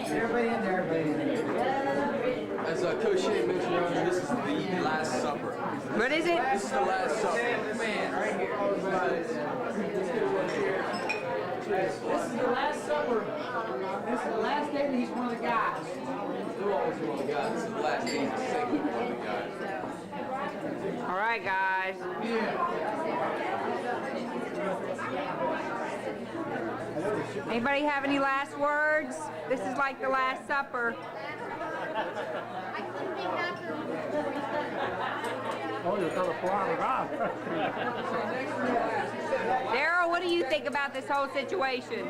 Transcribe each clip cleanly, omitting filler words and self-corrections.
Everybody in there, everybody in there. As Coach Shane mentioned earlier, this is the Last Supper. What is it? This is the Last Supper. Man, right here. This is the Last Supper. This is the last day that he's one of the guys. Who always one of the guys? This is the last day he's singing one of the guys. All right, guys. Anybody have any last words? This is like the Last Supper. Oh, you're kind of flying around. Daryl, what do you think about this whole situation?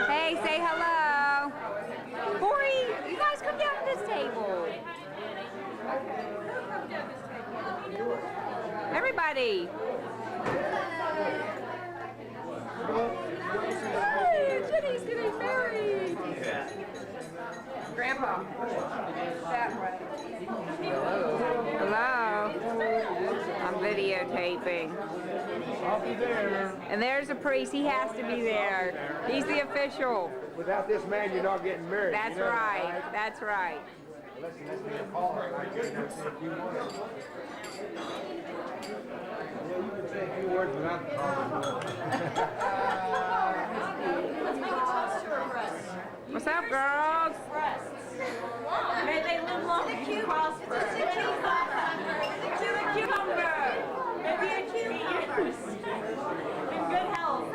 Hey, say hello. Corey, you guys come down to this table. Everybody. Hey, Ginny's getting married. Grandpa. That way. Hello. I'm videotaping. I'll be there. And there's a priest. He has to be there. He's the official. Without this man, you're not getting married. That's you know right. That's right. Listen, let's be a caller. I guess if you want to. Yeah, you can say a few words without the caller. Let's make a toast to her breasts. What's up, girls? Breasts. May they live long and prosper. To the cucumber. Maybe a cucumber. In good health.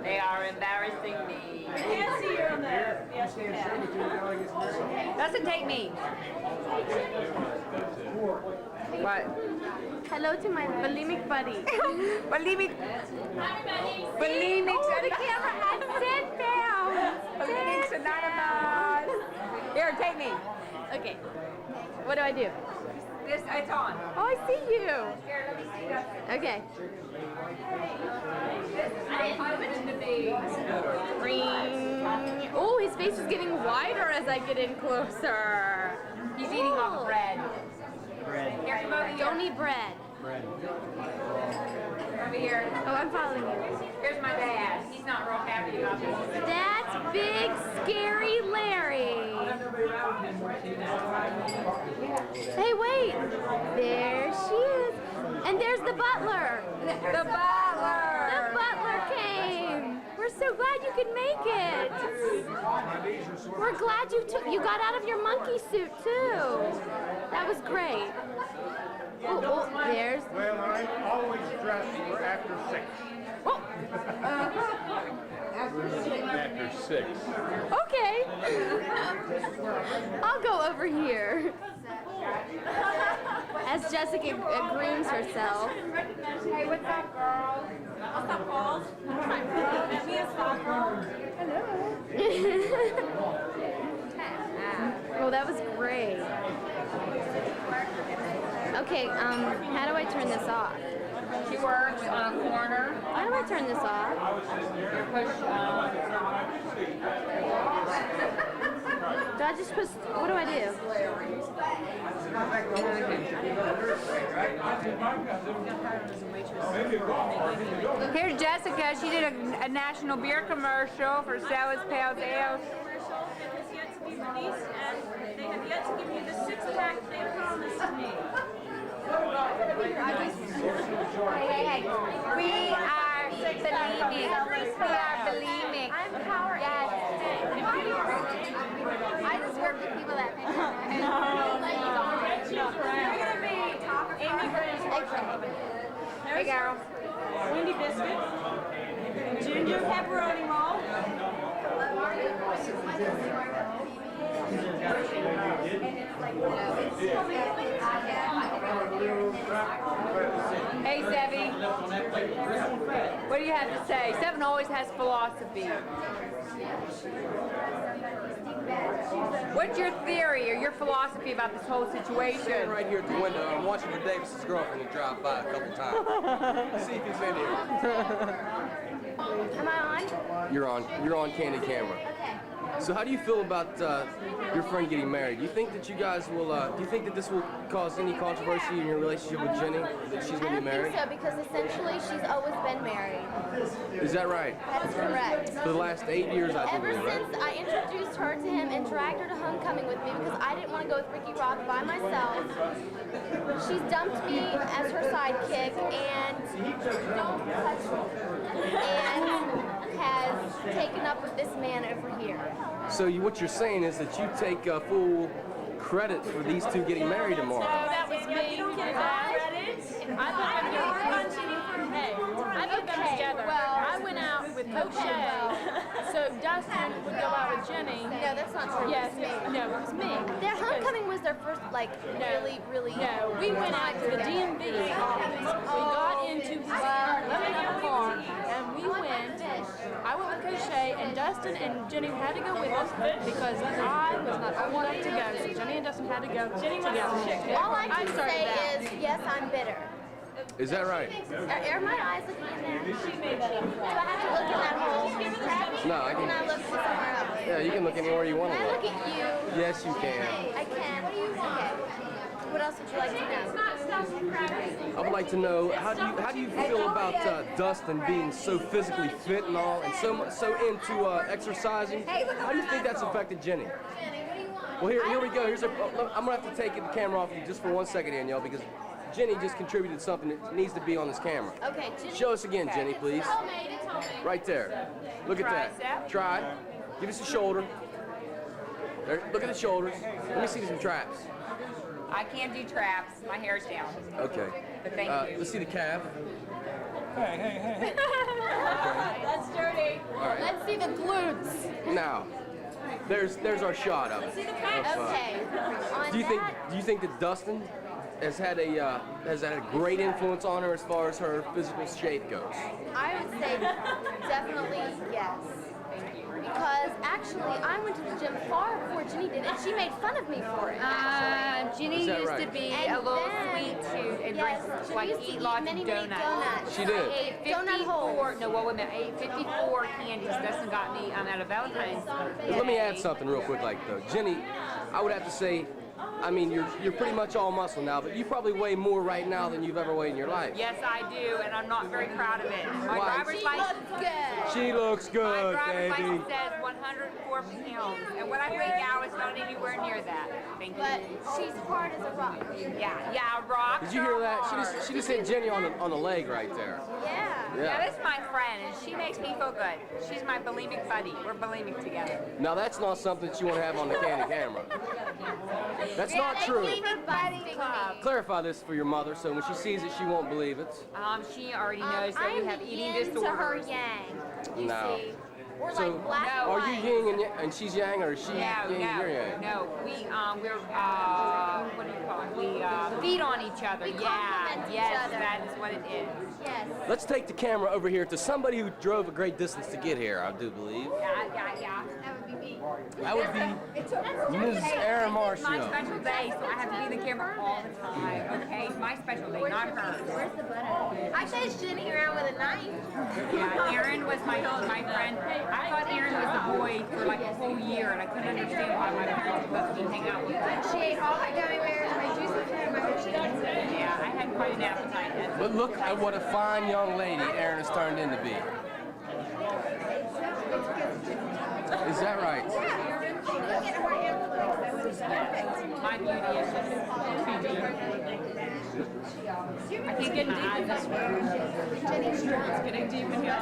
They are embarrassing me. I can't see you on there. Yes, you can. Doesn't take me. What? Hello to my bulimic buddy. Bulimic. Bulimic. Oh, the camera has sit down. Bulimic Anonymous. Here, take me. Okay. What do I do? This, it's on. Oh, I see you. Here, let me see that. Okay. Ring. Oh, his face is getting wider as I get in closer. He's eating off bread. Bread. Here, come over here. Don't eat bread. Bread. Over here. Oh, I'm following you. Here's my dad. He's not real happy about this. That's Big Scary Larry. Hey, wait. There she is. And there's the butler. The butler. The butler came. We're so glad you could make it. We're glad you got out of your monkey suit too. That was great. Oh, there's. Well, I always dress for after 6. Oh, After 6. okay. I'll go over here. As Jessica grooms herself. Hey, what's up, girls? What's up, Paul? Let me a softball. Oh, that was great. Okay, how do I turn this off? She works on a corner. How do I turn this off? Do I just push, what do I do? Here's Jessica. She did a national beer commercial for Stella's Pale Ales. Commercial has yet to be released, and they have yet to give you the six-pack they promised me. Hey, we are bulimic. I'm Power. Yes. I just work with people that think You're going to be Amy Burns. Hey, girl. Windy biscuit. Ginger pepperoni roll. Hey, Sevi. What do you have to say? Seven always has philosophy. What's your theory or your philosophy about this whole situation? Sitting right here at the window, I'm watching for Davis's girlfriend to drive by a couple times. See if he's in here. Am I on? You're on. You're on Candy camera. Okay. So how do you feel about your friend getting married? Do you think that you guys will, do you think that this will cause any controversy in your relationship with Ginny, that she's going to be married? I don't think so, because essentially she's always been married. Is that right? That's correct. For the last 8 years, I Ever believe, right? since I introduced her to him and dragged her to homecoming with me because I didn't want to go with Ricky Rock by myself, she's dumped me as her sidekick and don't touch me, and has taken up with this man over here. So what you're saying is that you take full credit for these two getting married tomorrow. That was me. You don't get credit. I put them together. Well, I went out with O'Shea, so Dustin would go out with Ginny. No, that's not true. Yes, It was me. no, it was me. Their homecoming was their first, like, really. No, we went out to the DMV office. We got into his left car, and we went. I went with O'Shea, and Dustin and Ginny had to go with us because I was not old enough to go. So Ginny and Dustin had to go together. All I can say is, yes, I'm bitter. Is that right? Are my eyes looking in there? Do I have to look in that hole? No, I Can I can. look somewhere else? Yeah, you can look anywhere you want Can to I look. look at you? Yes, you can. I can. What do you okay. What else would you like to know? I would like to know how do you feel about Dustin being so physically fit and all, and so into exercising? How do you think that's affected Ginny? Well, here we go. I'm gonna have to take the camera off you just for 1 second, Danielle, because Ginny just contributed something that needs to be on this camera. Okay, Ginny. Show us again, Ginny, please. It's homemade. It's homemade. Right there. Look at that. Tricep. Try. Give us a shoulder. There. Look at the shoulders. Let me see some traps. I can't do traps. My hair's down. Okay. But thank you. Let's see the calf. That's dirty. All right. Let's see the glutes. Now, there's our shot of it. Okay. On Do you think that Dustin has had a great influence on her as far as her physical shape goes? I would say definitely yes. Because actually, I went to the gym far before Ginny did, and she made fun of me for it. Actually. Ginny Is that used right? to be And a little then- sweet tooth and Yes, drink, she like used to eat lots many, of many donuts. She did. I ate Donut 54, holes. no, what women? I ate 54 candies. Dustin got me at a Valentine's Day. Let me add something real quick, like though. Ginny, I would have to say, I mean, you're pretty much all muscle now, but you probably weigh more right now than you've ever weighed in your life. Yes, I do, and I'm not very proud of it. My Why? driver's license Good. She looks My good, driver's baby. license says 104 pounds, and what I weigh now is not anywhere near that. Thank you. But she's hard as a rock. Yeah, rock. Did you hear that? She just hit Ginny on the leg right there. Yeah. Yeah, that's my friend, and she makes me feel good. She's my bulimic buddy. We're bulimic together. Now that's not something that you want to have on the candid camera. That's not true. Buddy club. Clarify this for your mother, so when she sees it, she won't believe it. She already knows that we have eating yin to her disorders. yang. You No. see. We're So, like black and are you white. yin and she's yang, or is she No, yin and you're yang? no. We're what do you call it? We feed on each other. We Yeah, complement each yes, other. that is what it is. Yes. Let's take the camera over here to somebody who drove a great distance to get here, I do believe. Yeah. That would be me. That would be Ms. Aaron It's my Marcia. special day, so I have to be in the camera all the time. Okay, it's my special day, not hers. Where's the butter? I chased Ginny around with a knife. Yeah, Aaron was my friend. I thought Aaron was the boy for like a whole year, and I couldn't understand why my parents would let me hang out with him. She ate all my gummy bears, my juicy fruit, my vegetables. Yeah, I had quite an appetite. But look at what a fine young lady Aaron has turned into be. Is that right? Look at her influence. My beauty is just too deep. I can't get deep in this room. Jenny's drunk. It's getting deep in here.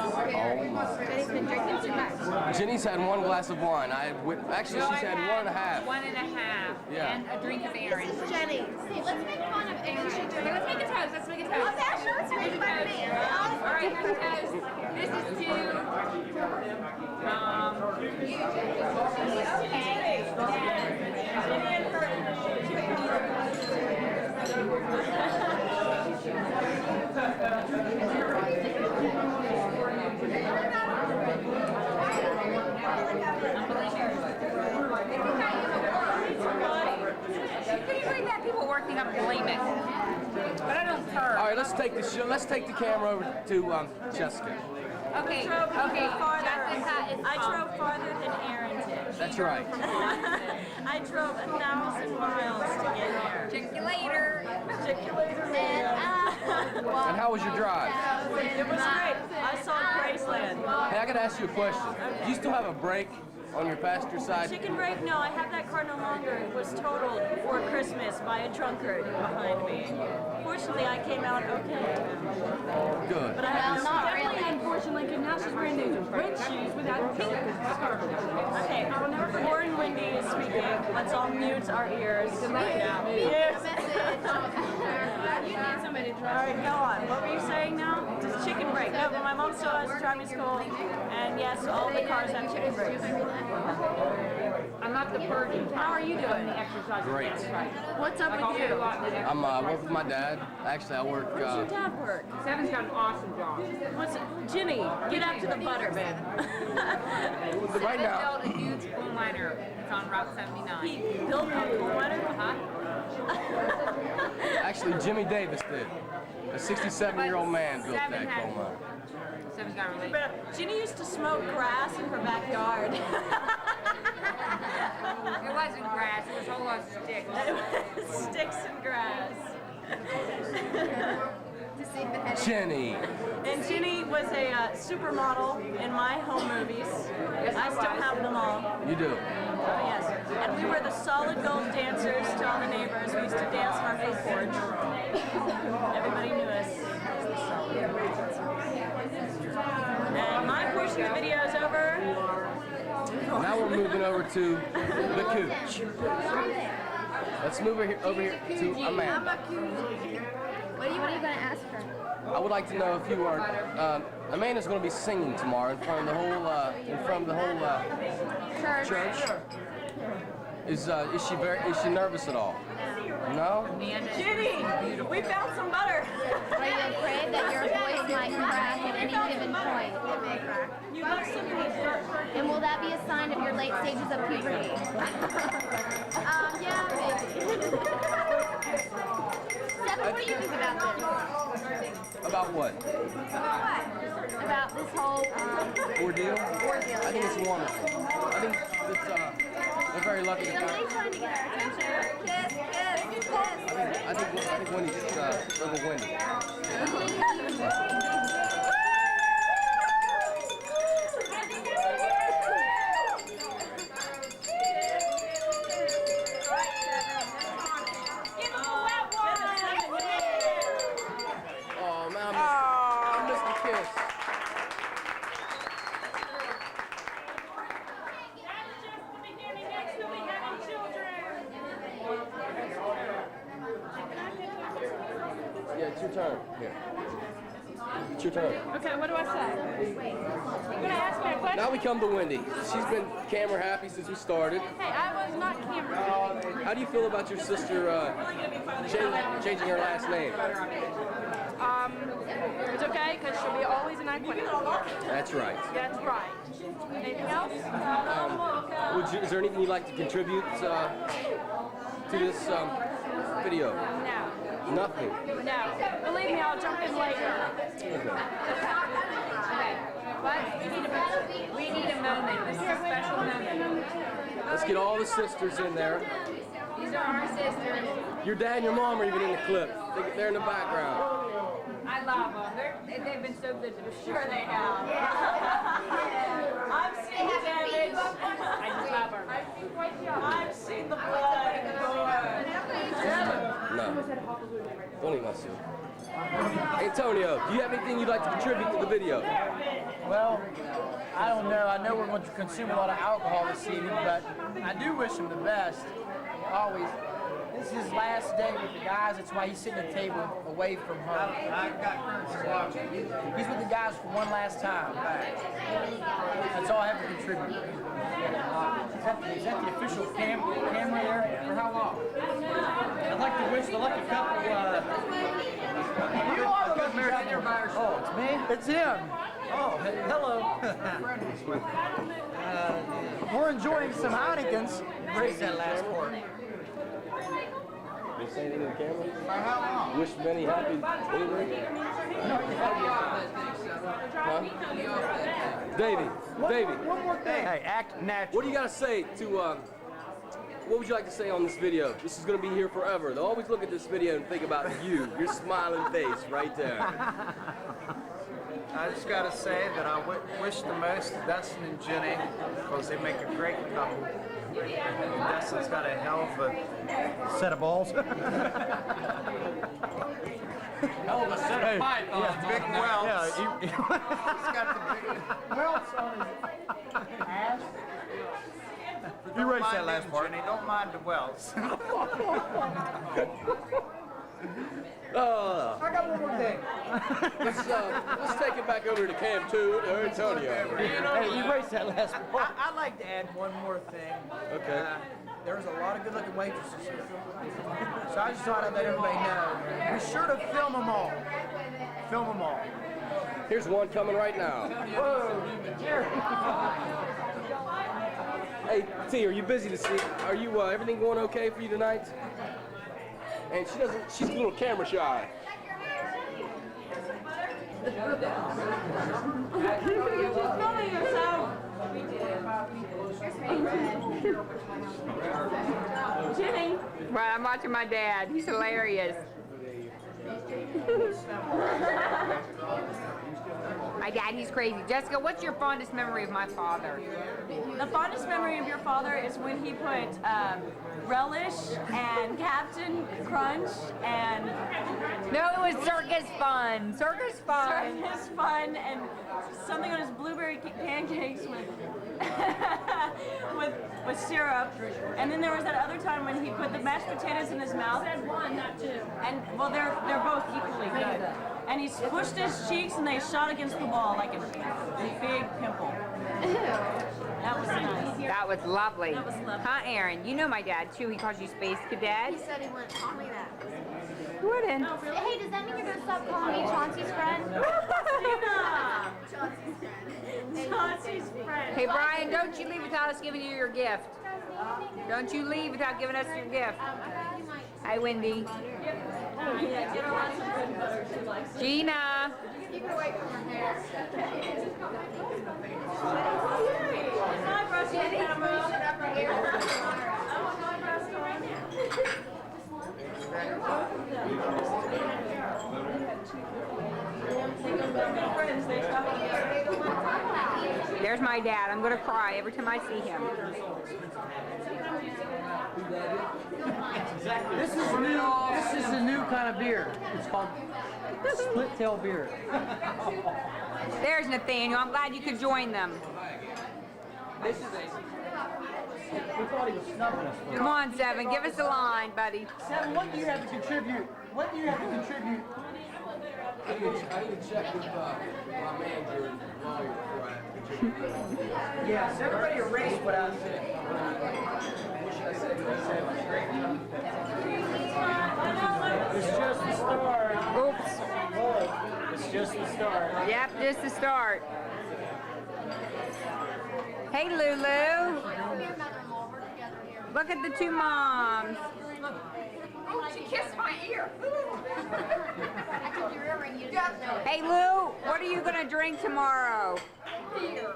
Jenny's been drinking too much. Jenny's had one glass of wine. Actually, she's had 1.5. 1.5. Yeah. And a drink of Aaron. This is Jenny. See, let's make fun of Aaron. Okay, let's make a toast. Let's make a toast. Okay, sure, let's make fun of me. All right, here's a toast. This is people working up bulimic, but I don't curve. All right, let's take the camera over to Jessica. Okay, I drove farther than Aaron did. That's right. I drove 1,000 miles to get here. check you later. Check you later, man. And how was your drive? It was great. I saw Graceland. Hey, I gotta ask you a question. Do you still have a brake on your passenger side? Chicken break? No, I have that car no longer. It was totaled before Christmas by a drunkard behind me. Fortunately, I came out okay. Good. But I have not Definitely, really. unfortunately, because now she's wearing those red shoes without pink skirt. Okay, I will never forget. Warren Wendy is speaking. Let's all mute our ears right now. Yes. All right, go on. What were you saying now? Just chicken break. No, but my mom still has to drive me to school. And yes, all the cars have chicken breaks. I'm not the virgin. How are you doing? The exercise. Great. What's up with you? I'm work with my dad. Actually, I work. Where's your dad work? Seven's got an awesome job. What's Ginny? Get after the butter, man. Right now. Built a huge coal miner. It's on Route 79. He built a coal miner? Actually, Jimmy Davis did. A 67-year-old man built that coal mine. Seven's got related. But Ginny used to smoke grass in her backyard. It wasn't grass, it was a whole lot of sticks. Sticks and grass. Jenny. And Ginny was a supermodel in my home movies. I still have them all. You do. Oh, yes. And we were the solid gold dancers to all the neighbors. We used to dance on our front porch. Everybody knew us. And my portion of the video is over. Now we're moving over to the cooch. Let's move over here to Amanda. What are you going to ask her? I would like to know if you are. Amanda's going to be singing tomorrow in front of the whole church. Is she nervous at all? No. Ginny, we found some butter. Are you afraid that your voice might crack at any given point? You love singing. And will that be a sign of your late stages of puberty? Yeah, maybe. Seven, what do you think about this? About what? About this whole Ordeal? ordeal? I think it's wonderful. I think that they're very lucky to Are find. they trying to get our attention? Kiss, kiss, kiss. I think Wendy's little Wendy. Oh man, I missed the kiss. Yeah, it's your turn. Here. It's your turn. Okay, what do I say? You're gonna ask me a question? Now we come to Wendy. She's been camera happy since we started. Hey, I was not camera. How do you feel about your sister changing her last name? It's okay because she'll be always an Iaquinta. That's right. That's right. Anything else? Is there anything you'd like to contribute to this video? No. Nothing. No. Believe me, I'll jump in later. Okay. Okay, but we need a moment. This is a special moment. Let's get all the sisters in there. These are our sisters. Your dad and your mom are even in the clip. They're in the background. I love them. They've been so good to me. Sure they have. I've seen the damage. I just love her. I've seen the blood. No. Don't eat my soup. Antonio, do you have anything you'd like to contribute to the video? Well, I don't know. I know we're going to consume a lot of alcohol this evening, but I do wish him the best. Always. This is his last day with the guys. That's why he's sitting at the table away from her. He's with the guys for one last time. That's all I have to contribute. Is that the official camera there? For how long? I'd like to wish the lucky couple a good marriage anniversary. Oh, it's me? It's him. Oh, hello. We're enjoying some Heinekens. Raise that last part. You say anything to the camera? For how long? Wish many happy anything? Huh? Davey. One more thing. Hey, act natural. What do you got to say to, what would you like to say on this video? This is going to be here forever. They'll always look at this video and think about you, your smiling face right there. I just got to say that I wish the most to Dustin and Ginny because they make a great couple. And Dustin's got a hell of a Set of balls. hell of a set of pythons. Big welts. He's got the big Welts on his ass. You erased that last part. Ginny, don't mind the welts. I got one more thing. Let's take it back over to Camp 2 to Antonio. Hey, you erased that last part. I'd like to add one more thing. Okay. There's a lot of good-looking waitresses here. So I just thought I'd let everybody know. Be sure to film them all. Film them all. Here's one coming right now. Whoa. Hey, T, are you busy to see? Are you, everything going okay for you tonight? And she's a little camera shy. Filming yourself. Ginny. Right, I'm watching my dad. He's hilarious. My dad, he's crazy. Jessica, what's your fondest memory of my father? The fondest memory of your father is when he put relish and Captain Crunch and No, it was circus fun. Circus fun. circus fun and something on his blueberry pancakes with syrup. And then there was that other time when he put the mashed potatoes in his mouth. Said one, not two. And well, they're both equally good. And he pushed his cheeks and they shot against the wall like a big pimple. That was nice. That was lovely. That was lovely. Huh, Aaron? You know my dad, too. He calls you Space Cadet. He said he wouldn't call me that. Wouldn't. Hey, does that mean you're gonna stop calling me Chauncey's friend? Chauncey's friend. Hey, Brian, don't you leave without us giving you your gift. Don't you leave without giving us your gift. Hi, Wendy. Gina. Keep it away from her hair. There's my dad. I'm going to cry every time I see him. This is a new kind of beer. It's called split tail beer. There's Nathaniel. I'm glad you could join them. We thought he was snubbing us. Come on, Seven. Give us a line, buddy. Seven, what do you have to contribute? What do you have to contribute? I need to check with my manager and lawyer before I contribute. Yes, everybody erased what I said. It's just the start. Oops. It's just the start. Yep, just the start. Hey, Lulu. Look at the two moms. Oh, she kissed my ear. I took your earring, you didn't know it. Hey, Lou, what are you going to drink tomorrow? Beer.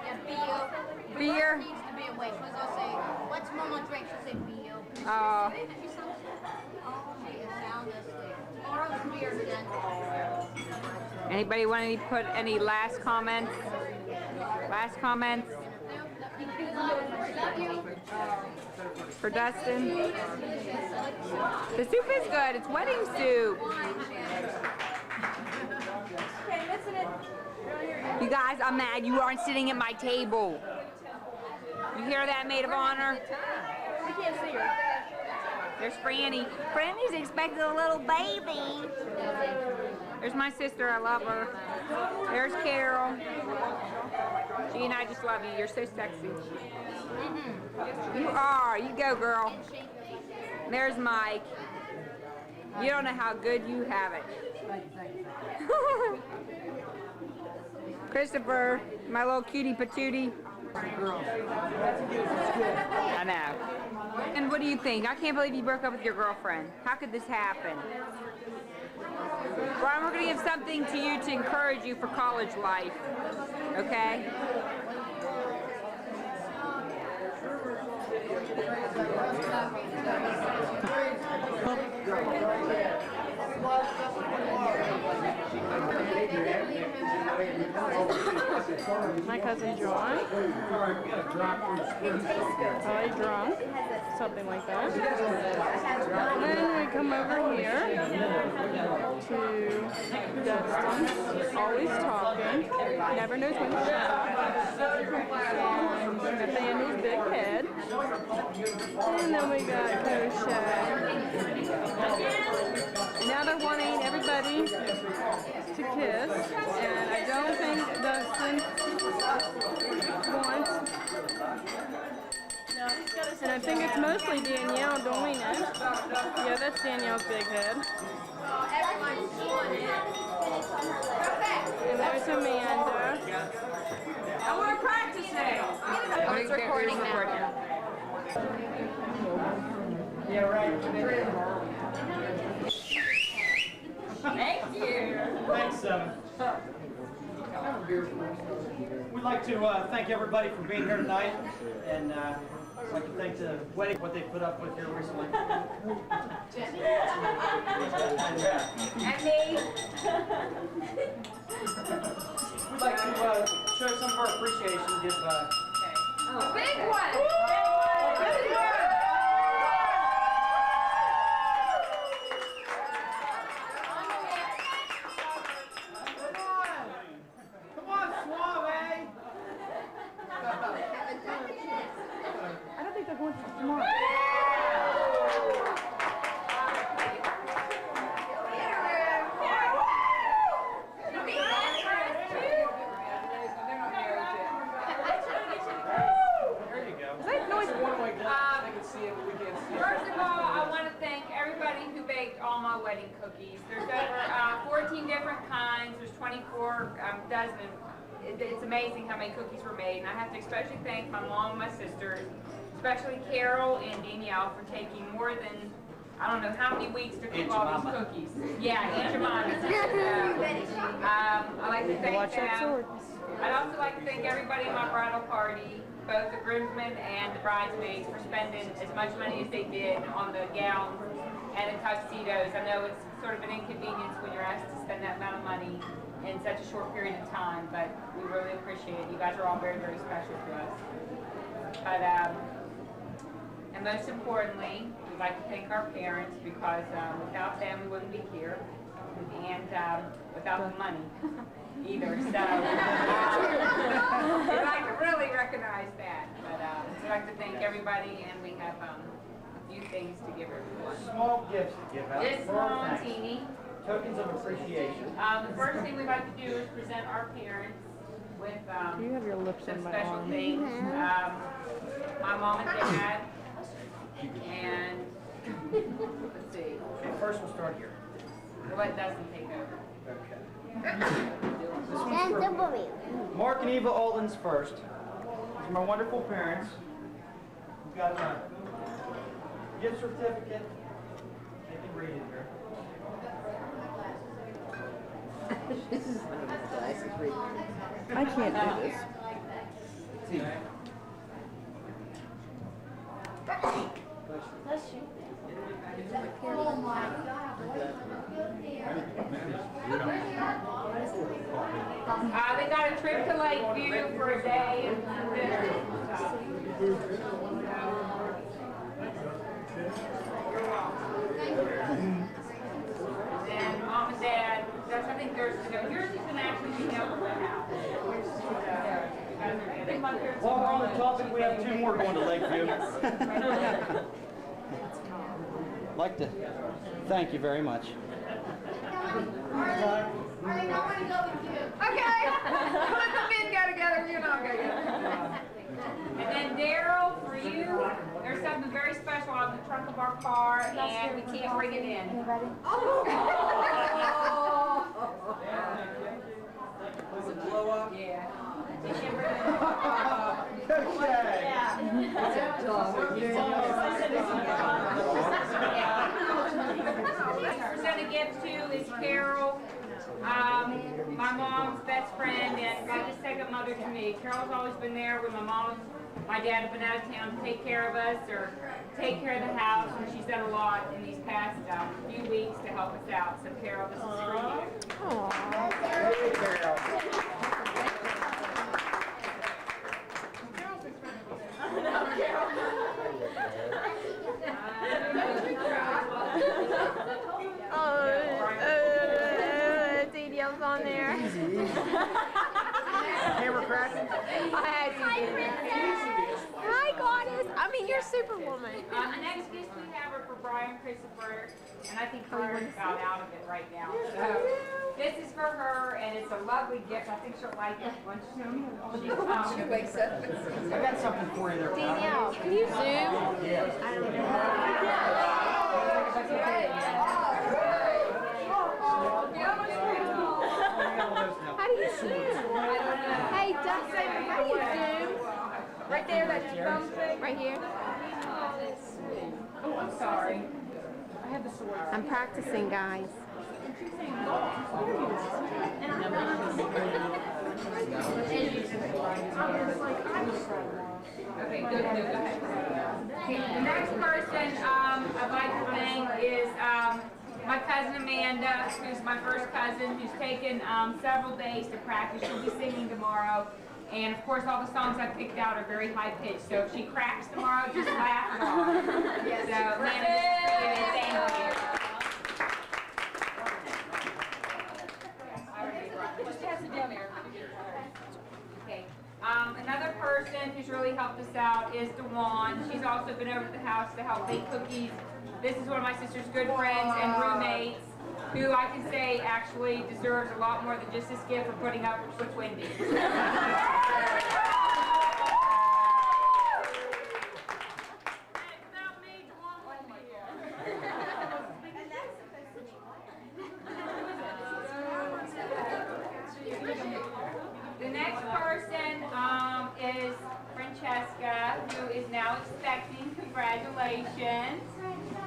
Yeah, beer. Beer? Needs to be a waitress. I'll say, what's Mama drink? She'll say beer. Oh. She is sound asleep. Tomorrow's beer then. Anybody want to put any last comments? Last comments? For Dustin? The soup is good. It's wedding soup. You guys, I'm mad. You aren't sitting at my table. You hear that, maid of honor? We can't see her. There's Franny. Franny's expecting a little baby. There's my sister. I love her. There's Carol. She and I just love you. You're so sexy. You are. You go, girl. There's Mike. You don't know how good you have it. Christopher, my little cutie patootie. I know. And what do you think? I can't believe you broke up with your girlfriend. How could this happen? Brian, we're going to give something to you to encourage you for college life. Okay? My cousin John. Probably drunk. Something like that. And then we come over here to Dustin. Always talking. Never knows when to shut. And Nathaniel's big head. And then we got Crochet. Now they're wanting everybody to kiss, and I don't think Dustin wants. And I think it's mostly Danielle, don't we know? Yeah, that's Danielle's big head. And there's Amanda. I want to practice now. Oh, it's recording now. Yeah, right. Thank you. Thanks, we'd like to thank everybody for being here tonight, and I'd like to thank the wedding, what they put up with here recently. And me. We'd like to show some of our appreciation, give Big one. I don't think they're going to tomorrow. First of all, I want to thank everybody who baked all my wedding cookies. There's over 14 different kinds. There's 24 dozen. It's amazing how many cookies were made. And I have to especially thank my mom and my sisters, especially Carol and Danielle, for taking more than, I don't know how many weeks to cook all these cookies. Yeah, Aunt Jemima. I like to thank them. I'd also like to thank everybody in my bridal party, both the groomsmen and the bridesmaids, for spending as much money as they did on the gowns and the tuxedos. I know it's sort of an inconvenience when you're asked to spend that amount of money in such a short period of time, but we really appreciate it. You guys are all very, very special to us. But, and most importantly, we'd like to thank our parents, because without them we wouldn't be here, and without the money either. So we'd like to really recognize that. But we'd like to thank everybody, and we have a few things to give everyone. small gifts to give out. This small teeny. Tokens of appreciation. The first thing we'd like to do is present our parents with You have your lips some on my special arm. things. My mom and dad, and let's see. Okay, first we'll start here. We'll let Dustin take over. Okay. This one's for Mark and Eva Aldens first. These are my wonderful parents. We've got a gift certificate. They can read it here. I can't do this. They got a trip to Lakeview for a day and dinner. You're welcome. And mom and dad, I think yours is yours is an actually be held in the house. While we're on the topic, we have two more going to Lakeview. I'd like to thank you very much. Okay. Put the men go together, you know, go together. And then Daryl, for you, there's something very special on the trunk of our car, and we can't bring it in. Does it blow up? Yeah. We can't bring it in. Okay. Sent a gift to is Carol, my mom's best friend and like a second mother to me. Carol's always been there when my dad have been out of town to take care of us or take care of the house, and she's done a lot in these past few weeks to help us out. So Carol, this is for you. Danielle's on there. Camera cracking? Hi, goddess. I mean, you're Superwoman. The next gifts we have are for Brian Christopher, and I think Brian's about out of it right now. So this is for her, and it's a lovely gift. I think she'll like it. Once she wakes up. I got something for you there. Danielle, can you zoom? Yeah. I don't know. How do you zoom? Hey, Dustin, how do you zoom? Right there, that thumb thing. Right here? Oh, I'm sorry. I have the sword. I'm practicing, guys. Okay, good, go ahead. Okay, the next person I'd like to thank is my cousin Amanda, who's my first cousin, who's taken several days to practice. She'll be singing tomorrow. And of course, all the songs I picked out are very high pitched. So if she cracks tomorrow, just laugh it off. Yes. So, Amanda, thank you. Just pass it down there. Okay. Another person who's really helped us out is Dewan. She's also been over to the house to help bake cookies. This is one of my sister's good friends and roommates, who I can say actually deserves a lot more than just this gift for putting up with Wendy. The next person is Francesca, who is now expecting. Congratulations.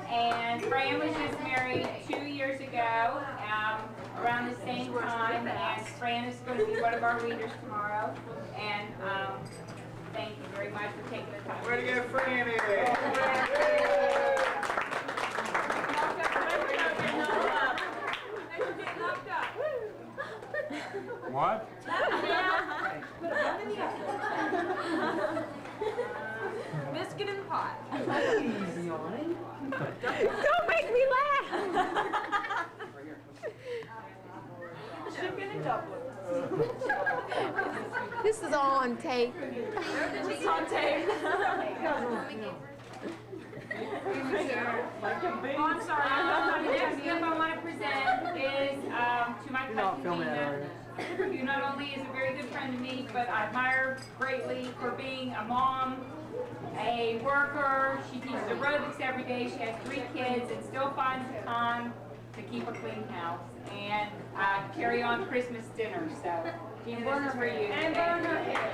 And Fran was just married 2 years ago, around the same time, and Fran is going to be one of our leaders tomorrow. And thank you very much for taking the time. Way to go, Franny! What? Biscuit in the pot. Easy on it. Don't make me laugh. Chicken and dumplings. This is all on tape. It's on tape. Oh, I'm sorry. The next gift I want to present is to my cousin Nina, who not only is a very good friend to me, but I admire greatly for being a mom, a worker. She teaches aerobics every day. She has 3 kids and still finds the time to keep a clean house and carry on Christmas dinner. So, Gina, this is for you. And burn her hair.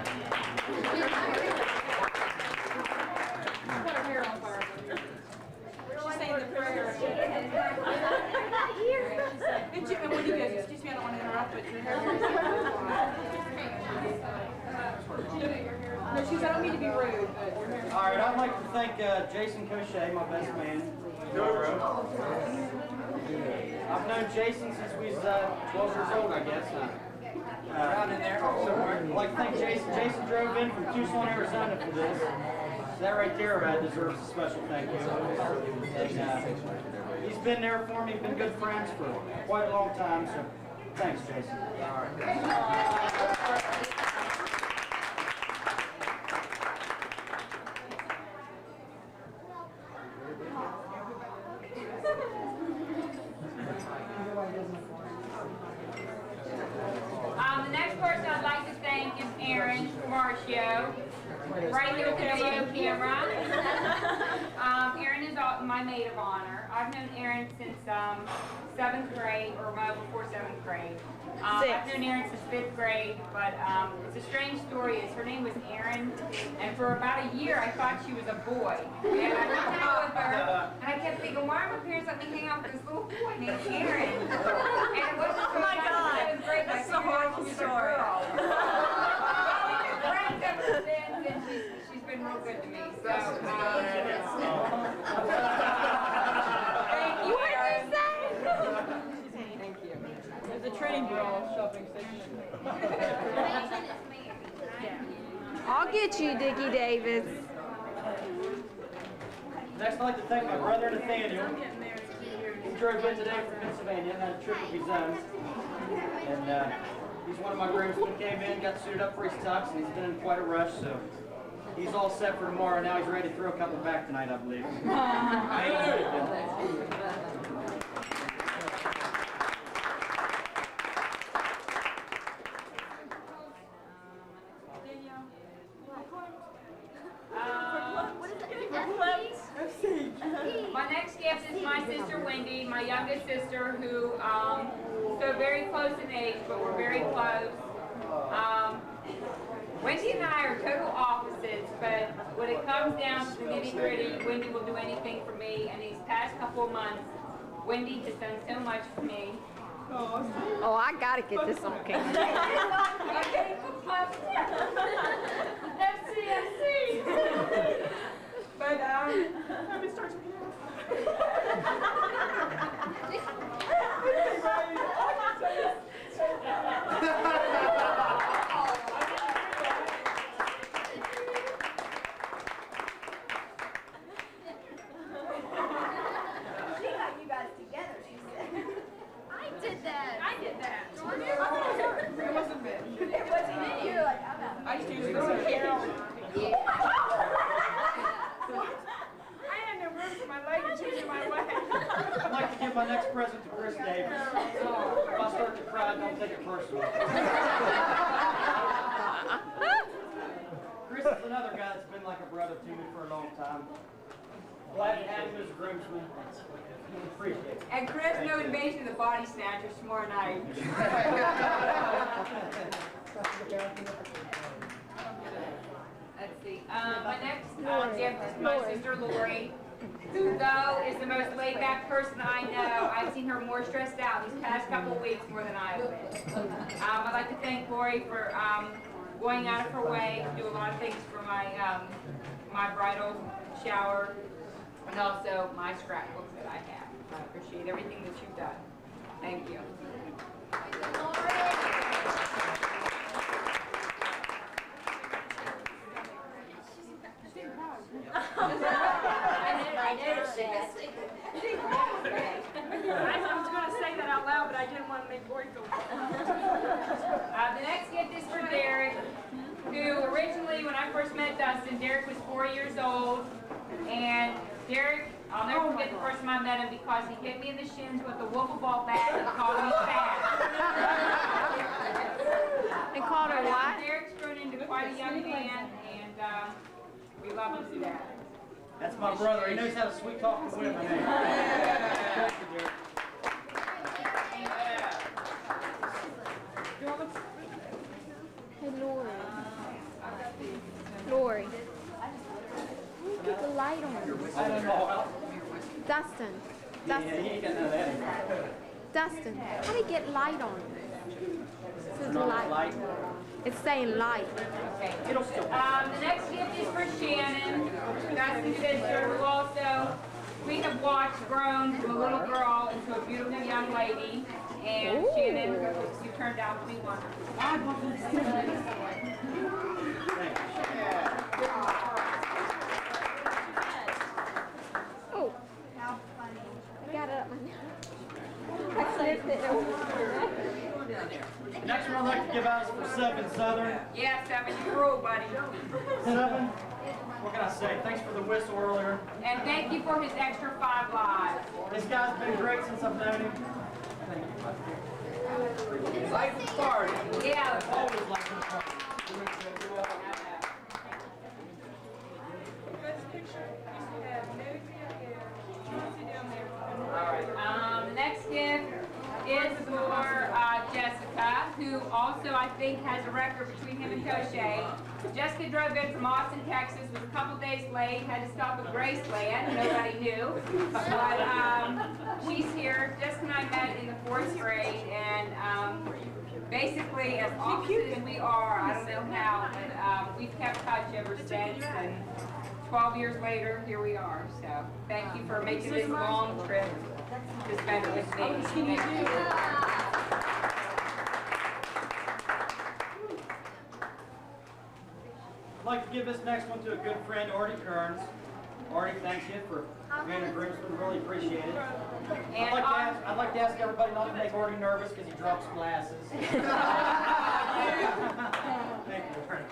Put her hair on fire. She's saying the prayer. And when you go, excuse me, I don't want to interrupt, but your hair. No, she said, I don't mean to be rude. All right, I'd like to thank Jason Cochet, my best man. I've known Jason since we was 12 years old, I guess. Around in there. I'd like to thank Jason. Jason drove in from Tucson, Arizona for this. So that right there deserves a special thank you. And he's been there for me, been good friends for quite a long time, so thanks, Jason. All right. The next person I'd like to thank is Aaron Marcio, right here with the video camera. Aaron is my maid of honor. I've known Erin since 7th grade, or well, before 7th grade. I've known Erin since 5th grade, but it's a strange story. Her name was Erin, and for about a year I thought she was a boy. And I went out with her, and I kept thinking, why are my parents letting me hang out with this little boy named Erin? And it wasn't until Oh my I got God, to 7th grade that I that's a figured out horrible she was a story. girl. Friends ever since, and she's been real good to me. So, thank you, Erin. Thank you. There's a train girl shopping station. I'll get you, Dickie Davis. Next, I'd like to thank my brother Nathaniel. He drove in today from Pennsylvania and had a trip of his own. And he's one of my groomsmen. Came in, got suited up for his tux, and he's been in quite a rush, so he's all set for tomorrow. Now he's ready to throw a couple back tonight, I believe. My next guest is my sister Wendy, my youngest sister, who so very close in age, but we're very close. Wendy and I are total opposites, but when it comes down to the nitty-gritty, Wendy will do anything for me. And these past couple of months, Wendy has done so much for me. Oh, I gotta get this on camera. Okay, FC. But let me start. I'd like to give my next present to Chris Davis. If I start to cry, don't take it personally. Chris is another guy that's been like a brother to me for a long time. Glad to have him as a groomsman. Appreciate it. And Chris, no invasion of the body snatchers tomorrow night. Let's see. My next gift is my sister Lori, who though is the most laid-back person I know. I've seen her more stressed out these past couple of weeks more than I've been. I'd like to thank Lori for going out of her way to do a lot of things for my my bridal shower and also my scrapbooks that I have. I appreciate everything that you've done. Thank you. I was going to say that out loud, but I didn't want to make Lori feel The next gift is for Derek, who originally, when I first met Dustin, Derek was 4 years old, and Derek, I'll never forget the first time I met him because he hit me in the shins with a wiffle ball bat and called me fat. And called her what? Derek's grown into quite a young man, and we love him to death. That's my brother. He knows how to sweet talk with women. Thank you, Derek. Hey, Lori. Lori. Get the light on. Dustin. Dustin. He ain't got none of that. Dustin. How do you get light on? It says light. It's saying light. Okay. The next gift is for Shannon, Dustin's sister, who also we have watched grown from a little girl into a beautiful young lady. And Shannon, you turned out to be wonderful. Oh. I got it up my nose. I slipped it over. Next one I'd like to give out is for 7 Southern. Yeah, 7, you're cruel, buddy. 7, what can I say? Thanks for the whistle earlier. And thank you for his extra 5 lives. This guy's been great since I've known him. Like the party. Yeah. Always like the party. is for Jessica, who also, I think, has a record between him and Koshe. Jessica drove in from Austin, Texas, was a couple days late, had to stop at Graceland, nobody knew. But she's here. Jessica and I met in the 4th grade, and basically, as opposite as we are, I don't know how, but we've kept touch ever since. And 12 years later, here we are. So thank you for making this long trip to spend it with me. Thank you. I'd like to give this next one to a good friend, Artie Kearns. Artie, thank you for being a groomsman. Really appreciate it. I'd like to ask everybody not to make Artie nervous because he drops glasses. Thank you, Artie.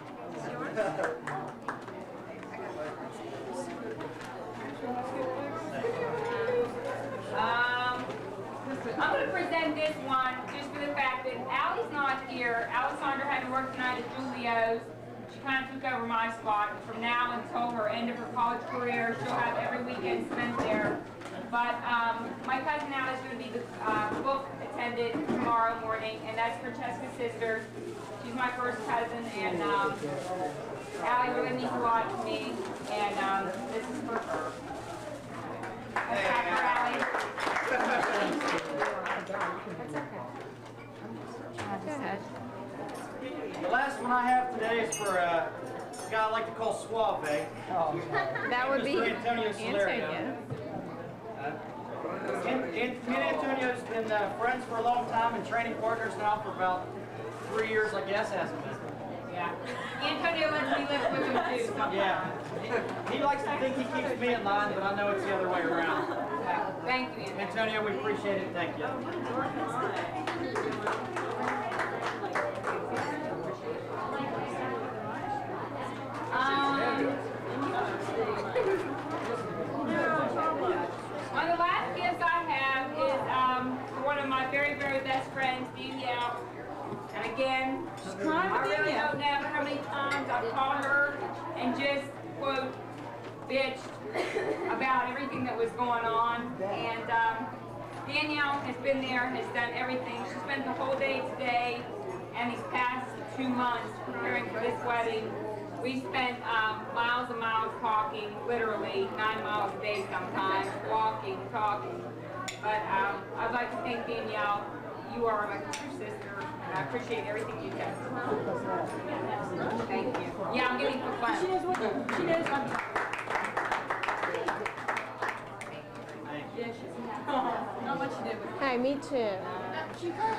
I'm going to present this one just for the fact that Allie's not here. Alessandra had to work tonight at Julio's. She kind of took over my spot. From now until her end of her college career, she'll have every weekend spent there. But my cousin Allie's going to be the book attendant tomorrow morning, and that's Francesca's sister. She's my first cousin, and Allie really means a lot to me, and this is for her. Let's clap for Allie. Go ahead. The last one I have today is for a guy I like to call Suave. That would be Mr. Antonio Antonio. Me and Antonio's been friends for a long time and training partners now for about 3 years, I guess, hasn't it? Yeah. Antonio lets me live with him too sometimes. Yeah. He likes to think he keeps me in line, but I know it's the other way around. Yeah. Thank you, Antonio. Antonio, we appreciate it. Thank you. One of the last gifts I have is for one of my very, very best friends, Danielle. And again, I really don't know how many times I've called her and just, quote, bitched about everything that was going on. And Danielle has been there, has done everything. She spent the whole day today and these past 2 months preparing for this wedding. We spent miles and miles talking, literally 9 miles a day sometimes, walking, talking. But I'd like to thank Danielle. You are like a true sister, and I appreciate everything you've done. Thank you. Yeah, I'm getting for fun. She knows what she knows what. Not what she did with Hey, me too.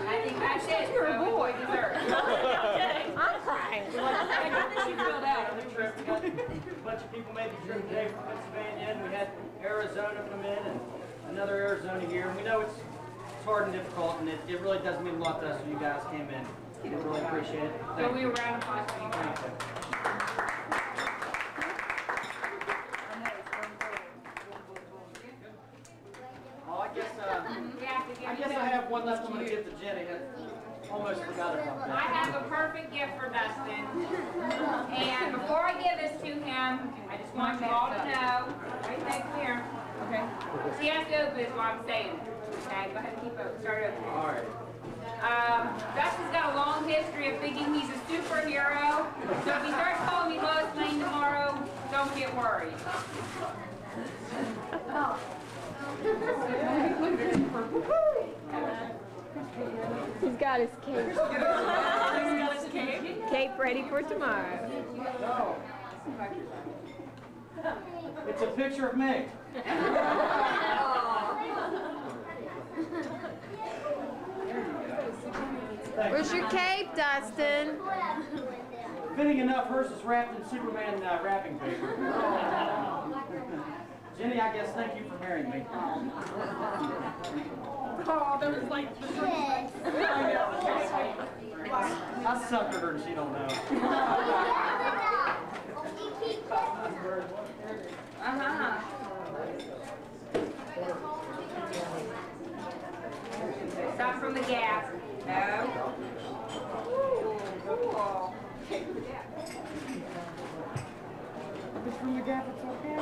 I think that's it. You're a boy. Dessert. I'm crying. I did this, she filled out. A bunch of people made the trip today from Pennsylvania, and we had Arizona come in, and another Arizona here. And we know it's hard and difficult, and it really does mean a lot to us when you guys came in. We really appreciate it. So we were around applause for you. I guess I have one left I'm going to give to Jenny. I almost forgot about that. I have a perfect gift for Dustin. And before I give this to him, I just want you all to know, everything's clear. Okay. So he has to open this while I'm saying it. Okay, go ahead and keep it. Start opening. All right. Dustin's got a long history of thinking he's a superhero. So if he starts calling me Lois Lane tomorrow, don't get worried. He's got his cape. Cape ready for tomorrow. It's a picture of me. Where's your cape, Dustin? Fitting enough, hers is wrapped in Superman wrapping paper. Jenny, I guess thank you for marrying me. Oh, there was like I suckered her and she don't know. Stop from the gas. No. Ooh, cool. It's from the gap, it's okay.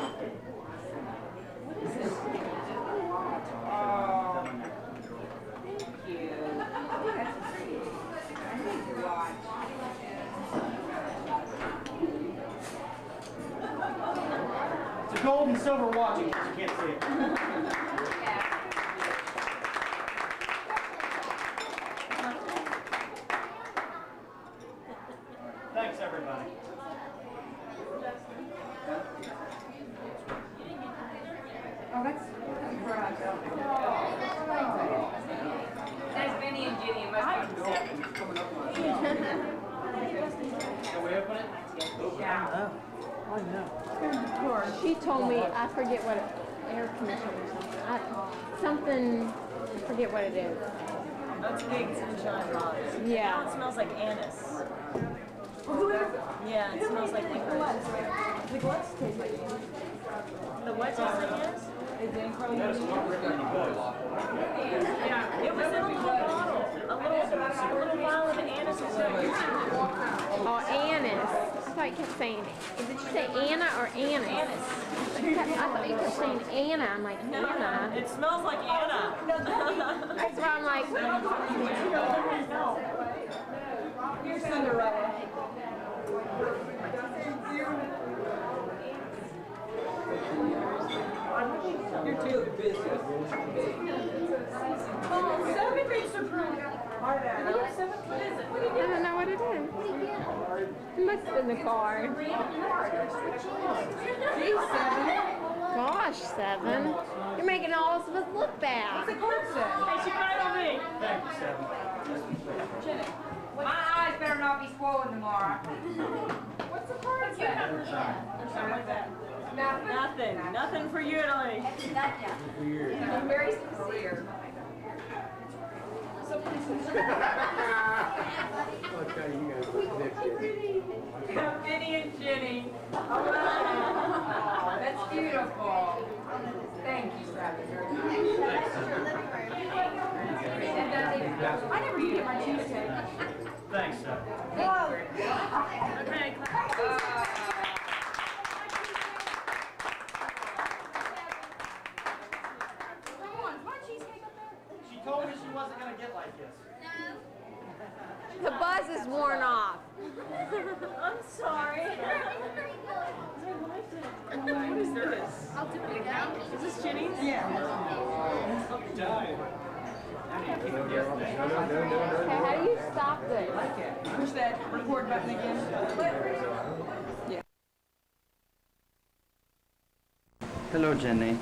What is this? Oh, thank you. gold and silver watch in case you can't see it. Thanks, everybody. Oh, that's right. That's Vinny and Ginny. It must be Can we open it? Yeah. She told me, I forget what air conditioner or something. I forget what it is. That's big sunshine box. Yeah. Now it smells like anise. Yeah, it smells like licorice. The what tastes like anise? The what tastes like anise? Is it incredible? That's not really good. Yeah, it was in a little bottle. A little vial of anise or something. Oh, anise. I thought you kept saying, did you say Anna or Annis? Anise. I thought you kept saying Anna. I'm like, Anna. It smells like Anna. That's why I'm like, Here's Cinderella. You're too busy. Oh, 7 weeks of proof. I don't know what it is. It must have been the card. Geez, 7. Gosh, 7. You're making all of us look bad. What's the card say? Hey, she cried on me. Thank you, Seven. My eyes better not be swollen tomorrow. What's the card say? Or something like that. Nothing. Nothing for you, Italy. I'm very sincere. Vinny and Ginny. All right. That's beautiful. Thank you, Sally, very much. I never eat my cheesecake. Thanks, Seven. Okay. She told me she wasn't going to get like this. The buzz is worn off. I'm sorry. What is this? I'll do it again. Is this Ginny's? Yeah. Okay, how do you stop this? Push that record button again. Hello, Jenny.